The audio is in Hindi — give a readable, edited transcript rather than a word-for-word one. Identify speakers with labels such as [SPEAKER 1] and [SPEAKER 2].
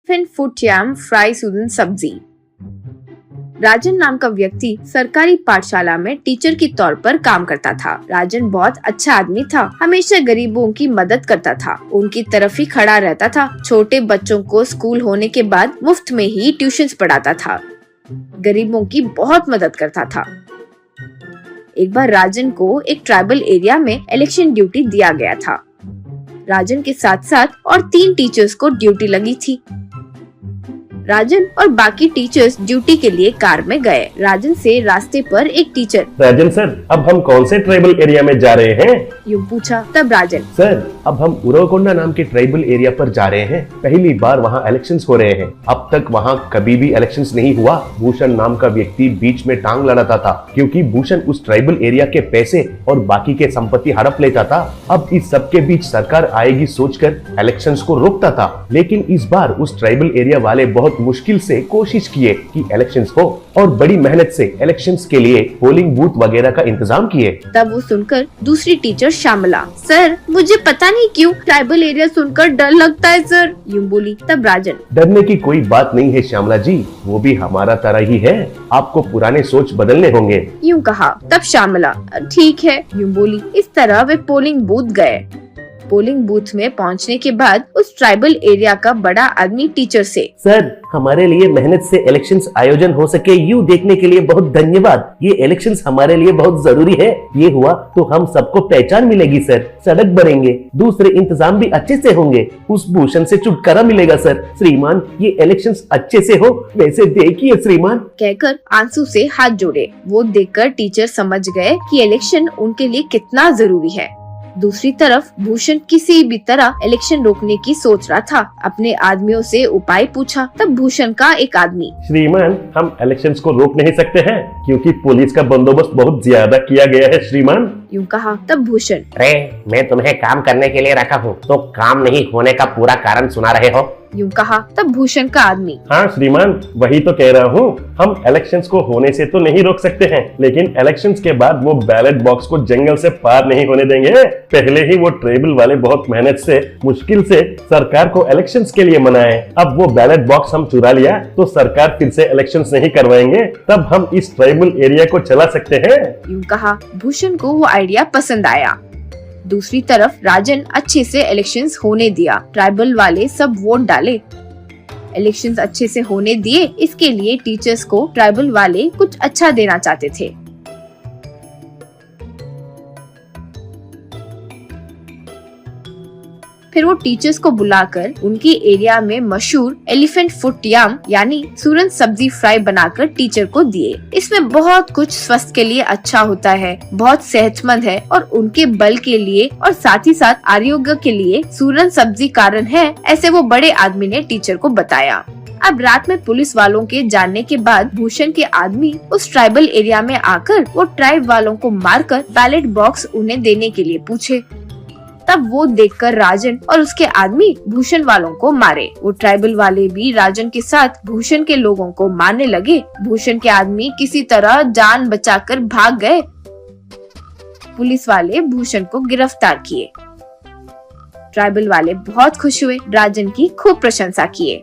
[SPEAKER 1] फिन फुट याम फ्राई सूदन सब्जी। राजन नाम का व्यक्ति सरकारी पाठशाला में टीचर के तौर पर काम करता था। राजन बहुत अच्छा आदमी था, हमेशा गरीबों की मदद करता था, उनकी तरफ ही खड़ा रहता था। छोटे बच्चों को स्कूल होने के बाद मुफ्त में ही ट्यूशंस पढ़ाता था, गरीबों की बहुत मदद करता था। एक बार राजन को एक ट्राइबल एरिया में इलेक्शन ड्यूटी दिया गया था। राजन के साथ साथ और 3 टीचर्स को ड्यूटी लगी थी। राजन और बाकी टीचर्स ड्यूटी के लिए कार में गए। राजन से रास्ते पर एक टीचर,
[SPEAKER 2] राजन सर, अब हम कौन से ट्राइबल एरिया में जा रहे हैं?
[SPEAKER 1] यूँ पूछा। तब राजन,
[SPEAKER 2] सर, अब हम उरवकोंडा नाम के ट्राइबल एरिया पर जा रहे हैं। पहली बार वहाँ इलेक्शंस हो रहे हैं। अब तक वहाँ कभी भी इलेक्शंस नहीं हुआ। भूषण नाम का व्यक्ति बीच में टांग लड़ाता था, क्योंकि भूषण उस ट्राइबल एरिया के पैसे और बाकी के संपत्ति हड़प लेता था। अब इस सब के बीच सरकार आएगी सोचकर इलेक्शंस को रोकता था, लेकिन इस बार उस ट्राइबल एरिया वाले बहुत मुश्किल से कोशिश किए कि इलेक्शंस हो और बड़ी मेहनत से इलेक्शंस के लिए पोलिंग बूथ वगैरह का इंतजाम किए।
[SPEAKER 1] तब वो सुनकर दूसरी टीचर श्यामला, सर, मुझे पता नहीं क्यों ट्राइबल एरिया सुनकर डर लगता है सर, यूँ बोली। तब राजन,
[SPEAKER 2] डरने की कोई बात नहीं है श्यामला जी, वो भी हमारा तरह ही है। आपको पुराने सोच बदलने होंगे,
[SPEAKER 1] यूँ कहा। तब श्यामला, ठीक है, यूँ बोली। इस तरह वे पोलिंग बूथ गए। पोलिंग बूथ में पहुंचने के बाद उस ट्राइबल एरिया का बड़ा आदमी टीचर से,
[SPEAKER 2] सर, हमारे लिए मेहनत से इलेक्शंस आयोजन हो सके यूँ देखने के लिए बहुत धन्यवाद। ये इलेक्शंस हमारे लिए बहुत जरूरी है। ये हुआ तो हम सबको पहचान मिलेगी सर, सड़क बनेंगे, दूसरे इंतजाम भी अच्छे से होंगे, उस भूषण से छुटकारा मिलेगा सर। श्रीमान, ये इलेक्शंस अच्छे से हो, वैसे देखिए श्रीमान,
[SPEAKER 1] कहकर आंसू से हाथ जोड़े। वो देखकर टीचर समझ गए कि इलेक्शन उनके लिए कितना जरूरी है। दूसरी तरफ भूषण किसी भी तरह इलेक्शन रोकने की सोच रहा था। अपने आदमियों से उपाय पूछा। तब भूषण का एक आदमी,
[SPEAKER 2] श्रीमान, हम इलेक्शंस को रोक नहीं सकते हैं, क्योंकि पुलिस का बंदोबस्त बहुत ज्यादा किया गया है श्रीमान,
[SPEAKER 1] यूँ कहा। तब भूषण,
[SPEAKER 3] अरे, मैं तुम्हें काम करने के लिए रखा हूँ, तो काम नहीं होने का पूरा कारण सुना रहे हो?
[SPEAKER 1] यूँ कहा। तब भूषण का आदमी,
[SPEAKER 2] हाँ श्रीमान, वही तो कह रहा हूँ। हम इलेक्शंस को होने से तो नहीं रोक सकते हैं, लेकिन इलेक्शंस के बाद वो बैलेट बॉक्स को जंगल से पार नहीं होने देंगे। पहले ही वो ट्राइबल वाले बहुत मेहनत से मुश्किल से सरकार को इलेक्शंस के लिए मनाए। अब वो बैलेट बॉक्स हम चुरा लिया तो सरकार फिर से इलेक्शंस नहीं करवाएंगे, तब हम इस ट्राइबल एरिया को चला सकते हैं,
[SPEAKER 1] यूँ कहा। भूषण को वो आइडिया पसंद आया। दूसरी तरफ राजन अच्छे से इलेक्शंस होने दिया। ट्राइबल वाले सब वोट डाले, इलेक्शंस अच्छे से होने दिए। इसके लिए टीचर्स को ट्राइबल वाले कुछ अच्छा देना चाहते थे। फिर वो टीचर्स को बुलाकर उनकी एरिया में मशहूर एलिफेंट फुट याम यानी सूरन सब्जी फ्राई बनाकर टीचर को दिए। इसमें बहुत कुछ स्वास्थ्य के लिए अच्छा होता है, बहुत सेहतमंद है और उनके बल के लिए और साथ ही साथ आरोग्य के लिए सूरन सब्जी कारण है, ऐसे वो बड़े आदमी ने टीचर को बताया। अब रात में पुलिस वालों के जानने के बाद भूषण के आदमी उस ट्राइबल एरिया में आकर वो ट्राइब वालों को मारकर बैलेट बॉक्स उन्हें देने के लिए पूछे। तब वो देखकर राजन और उसके आदमी भूषण वालों को मारे। वो ट्राइबल वाले भी राजन के साथ भूषण के लोगों को मारने लगे। भूषण के आदमी किसी तरह जान बचाकर भाग गए। पुलिस वाले भूषण को गिरफ्तार किए। ट्राइबल वाले बहुत खुश हुए, राजन की खूब प्रशंसा किए।